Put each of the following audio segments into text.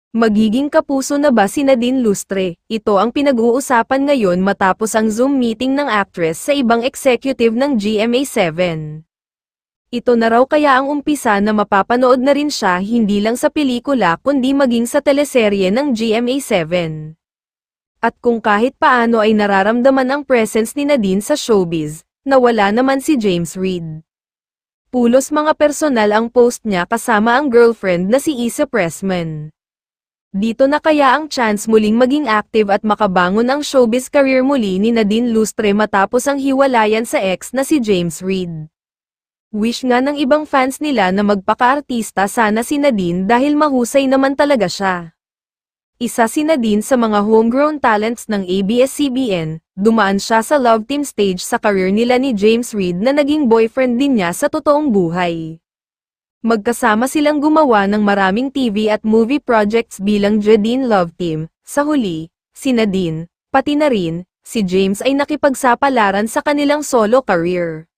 Magiging kapuso na ba si Nadine Lustre? Ito ang pinag-uusapan ngayon matapos ang Zoom meeting ng actress sa ibang executive ng GMA7. Ito na raw kaya ang umpisa na mapapanood na rin siya hindi lang sa pelikula kundi maging sa teleserye ng GMA7. At kung kahit paano ay nararamdaman ang presence ni Nadine sa showbiz, nawala naman si James Reid. Pulos mga personal ang post niya kasama ang girlfriend na si Issa Pressman. Dito na kaya ang chance muling maging active at makabangon ang showbiz career muli ni Nadine Lustre matapos ang hiwalayan sa ex na si James Reid. Wish nga ng ibang fans nila na magpaka-artista sana si Nadine dahil mahusay naman talaga siya. Isa si Nadine sa mga homegrown talents ng ABS-CBN, dumaan siya sa love team stage sa career nila ni James Reid na naging boyfriend din niya sa totoong buhay. Magkasama silang gumawa ng maraming TV at movie projects bilang Jadine Love Team. Sa huli, si Nadine, pati na rin, si James ay nakipagsapalaran sa kanilang solo career.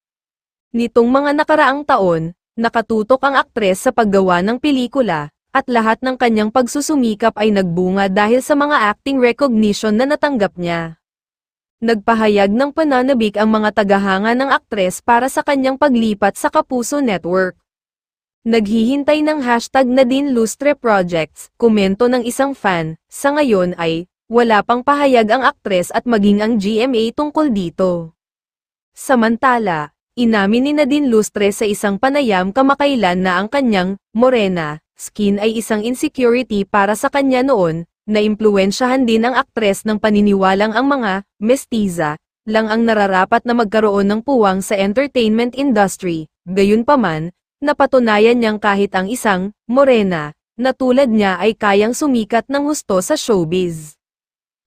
Nitong mga nakaraang taon, nakatutok ang aktres sa paggawa ng pelikula, at lahat ng kanyang pagsusumikap ay nagbunga dahil sa mga acting recognition na natanggap niya. Nagpahayag ng pananabik ang mga tagahanga ng aktres para sa kanyang paglipat sa Kapuso Network. Naghihintay ng hashtag Nadine Lustre Projects, komento ng isang fan, sa ngayon ay, wala pang pahayag ang aktres at maging ang GMA tungkol dito. Samantala, inamin ni Nadine Lustre sa isang panayam kamakailan na ang kanyang, morena, skin ay isang insecurity para sa kanya noon, na impluwensyahan din ang aktres ng paniniwalang ang mga, mestiza, lang ang nararapat na magkaroon ng puwang sa entertainment industry, gayunpaman, napatunayan niyang kahit ang isang, morena, na tulad niya ay kayang sumikat ng husto sa showbiz.